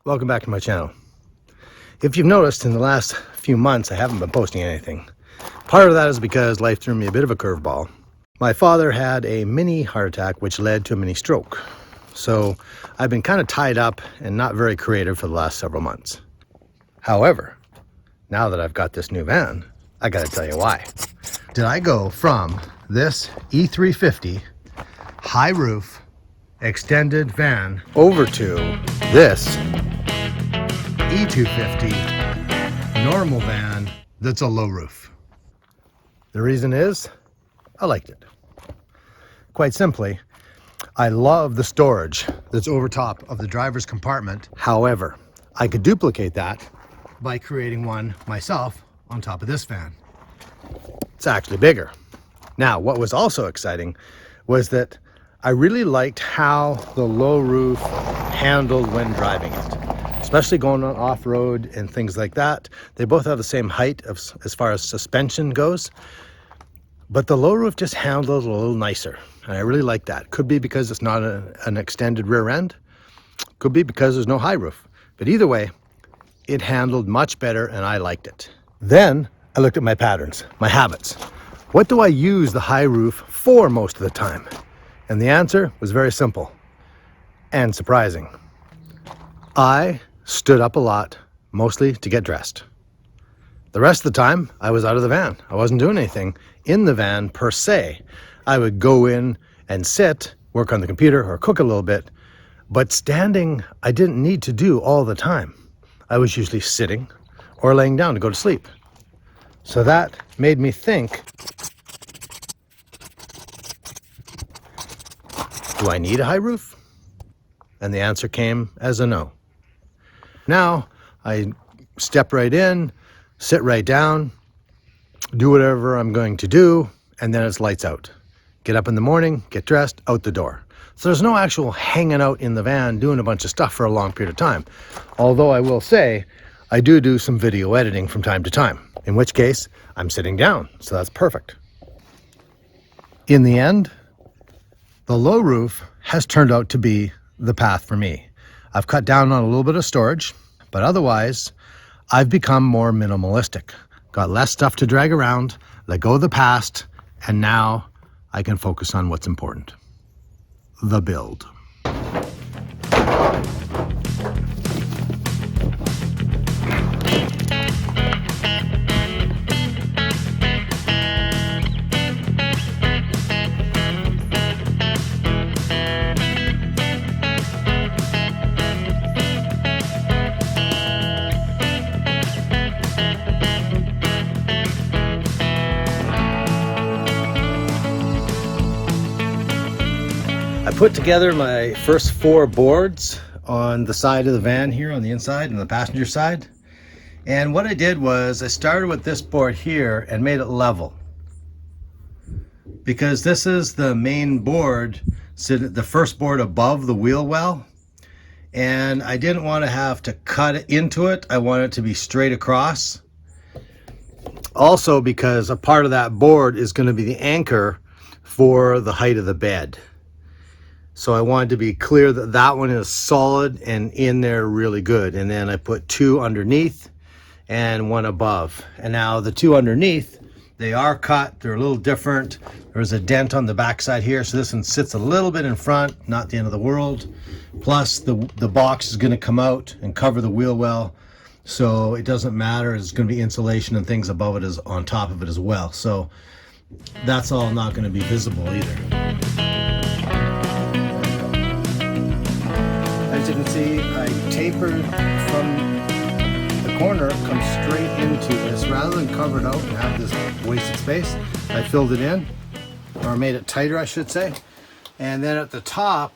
Welcome back to my channel. If you've noticed, in the last few months I haven't been posting anything. Part of that is because life threw me a bit of a curveball. My father had a mini heart attack which led to a mini stroke. So I've been kind of tied up and not very creative for the last several months. However, now that I've got this new van, I gotta tell you why. Did I go from this E350 high roof extended van over to this E250 normal van that's a low roof? The reason is I liked it. Quite simply, I love the storage that's over top of the driver's compartment. However, I could duplicate that by creating one myself on top of this van. It's actually bigger. Now, what was also exciting was that I really liked how the low roof handled when driving it, especially going on off-road and things like that. They both have the same height as far as suspension goes, but the low roof just handled it a little nicer, and I really like that. Could be because it's not an extended rear end, could be because there's no high roof, but either way, it handled much better and I liked it. Then I looked at my patterns, my habits. What do I use the high roof for most of the time? And the answer was very simple and surprising. I stood up a lot, mostly to get dressed. The rest of the time, I was out of the van. I wasn't doing anything in the van per se. I would go in and sit, work on the computer or cook a little bit, but standing, I didn't need to do all the time. I was usually sitting or laying down to go to sleep. So that made me think, do I need a high roof? And the answer came as a no. Now I step right in, sit right down, do whatever I'm going to do, and then it's lights out. Get up in the morning, get dressed, out the door. So there's no actual hanging out in the van doing a bunch of stuff for a long period of time. Although I will say, I do some video editing from time to time, in which case I'm sitting down, so that's perfect. In the end, the low roof has turned out to be the path for me. I've cut down on a little bit of storage, but otherwise, I've become more minimalistic. Got less stuff to drag around, let go of the past, and now I can focus on what's important. The build. I put together my first 4 boards on the side of the van here, on the inside and the passenger side. And what I did was I started with this board here and made it level, because this is the main board, the first board above the wheel well, and I didn't want to have to cut into it. I wanted it to be straight across. Also because a part of that board is going to be the anchor for the height of the bed. So I wanted to be clear that that one is solid and in there really good. And then I put 2 underneath and 1 above. And now the 2 underneath, they are cut. They're a little different. There's a dent on the backside here. So this one sits a little bit in front, not the end of the world. Plus the box is going to come out and cover the wheel well. So it doesn't matter. It's going to be insulation and things above it, as on top of it as well. So that's all not going to be visible either. As you can see, I tapered from the corner, comes straight into this. Rather than cover it out and have this wasted space, I filled it in, or made it tighter, I should say. And then at the top,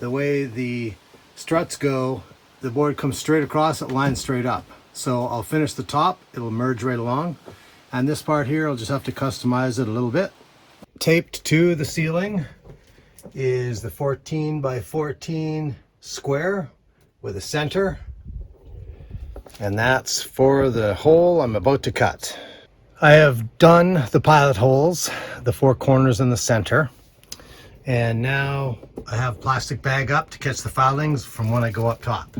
the way the struts go, the board comes straight across, it lines straight up. So I'll finish the top, it'll merge right along. And this part here, I'll just have to customize it a little bit. Taped to the ceiling is the 14 by 14 square with a center, and that's for the hole I'm about to cut. I have done the pilot holes, the 4 corners in the center, and now I have plastic bag up to catch the filings from when I go up top.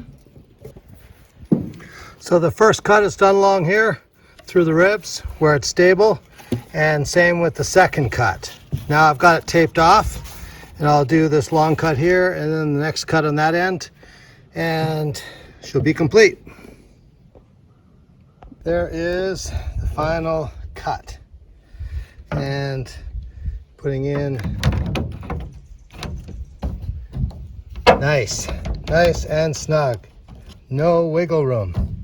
So the first cut is done along here through the ribs where it's stable, and same with the second cut. Now I've got it taped off, and I'll do this long cut here and then the next cut on that end, and she'll be complete. There is the final cut, and putting in nice and snug, no wiggle room,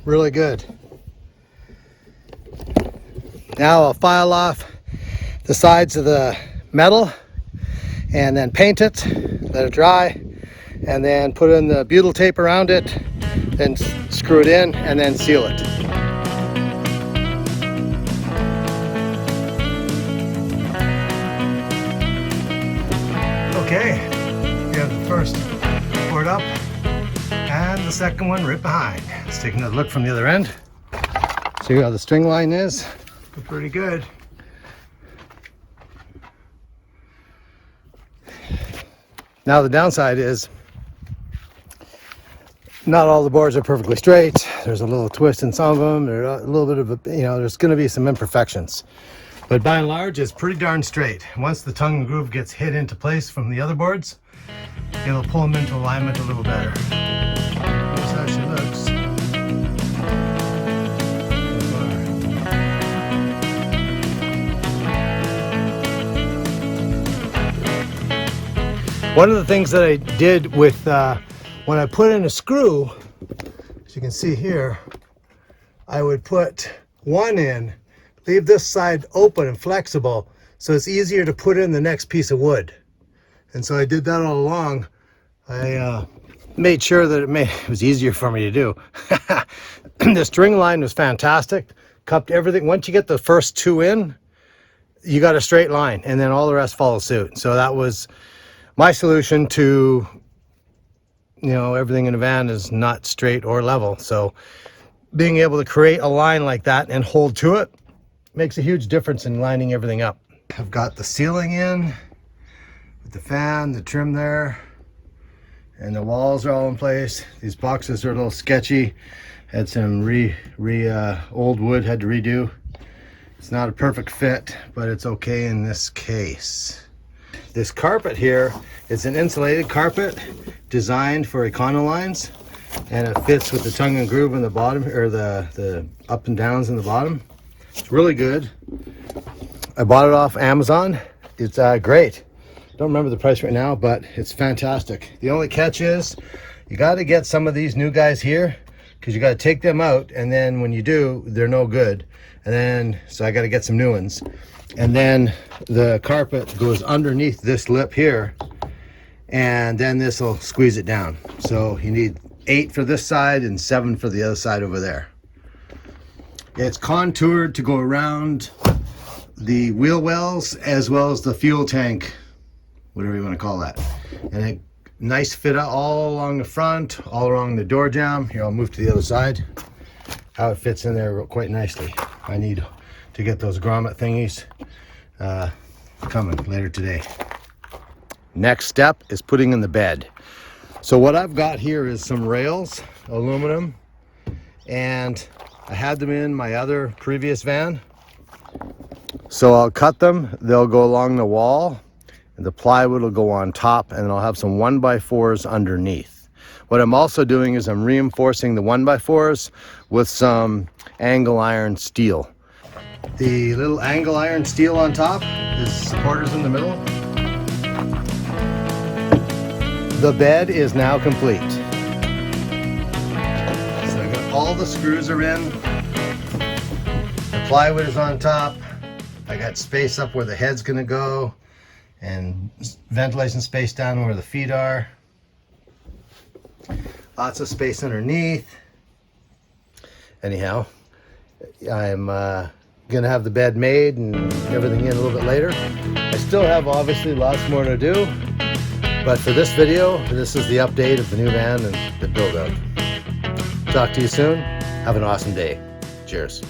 really good. Now I'll file off the sides of the metal and then paint it, let it dry, and then put in the butyl tape around it, then screw it in and then seal it. Okay, we have the first board up and the second one right behind. Let's take another look from the other end. See how the string line is. Pretty good. Now the downside is not all the boards are perfectly straight. There's a little twist in some of them. There's a little bit of a, there's going to be some imperfections. But by and large, it's pretty darn straight. Once the tongue and groove gets hit into place from the other boards, it'll pull them into alignment a little better. Here's how she looks. One of the things that I did with when I put in a screw, as you can see here, I would put one in, leave this side open and flexible so it's easier to put in the next piece of wood. And so I did that all along. I made sure that it was easier for me to do. The string line was fantastic, cupped everything. Once you get the first two in, you got a straight line, and then all the rest follows suit. So that was my solution to, everything in a van is not straight or level. So being able to create a line like that and hold to it makes a huge difference in lining everything up. I've got the ceiling in with the fan, the trim there, and the walls are all in place. These boxes are a little sketchy. Had some old wood had to redo. It's not a perfect fit, but it's okay in this case. This carpet here is an insulated carpet designed for Econolines, and it fits with the tongue and groove in the bottom, or the up and downs in the bottom. It's really good. I bought it off Amazon. It's great. Don't remember the price right now, but it's fantastic. The only catch is you got to get some of these new guys here, because you got to take them out, and then when you do, they're no good. And then, so I got to get some new ones. And then the carpet goes underneath this lip here, and then this will squeeze it down. So you need 8 for this side and 7 for the other side over there. It's contoured to go around the wheel wells as well as the fuel tank, whatever you want to call that. And a nice fit out all along the front, all along the door jamb. Here, I'll move to the other side. How it fits in there quite nicely. I need to get those grommet thingies coming later today. Next step is putting in the bed. So what I've got here is some rails, aluminum, and I had them in my other previous van. So I'll cut them, they'll go along the wall, and the plywood will go on top, and I'll have some 1x4s underneath. What I'm also doing is I'm reinforcing the 1x4s with some angle iron steel. The little angle iron steel on top is supporters in the middle. The bed is now complete. So I got all the screws are in. The plywood is on top. I got space up where the head's gonna go, and ventilation space down where the feet are. Lots of space underneath. Anyhow, I'm gonna have the bed made and everything in a little bit later. I still have obviously lots more to do, but for this video, this is the update of the new van and the build out. Talk to you soon. Have an awesome day. Cheers.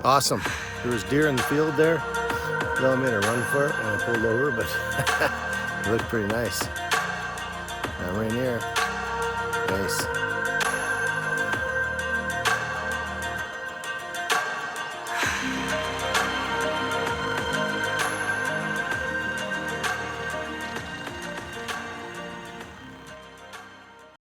Awesome. There was deer in the field there. Well, I made a run for it when I pulled over, but it looked pretty nice. Now we're in here. Nice.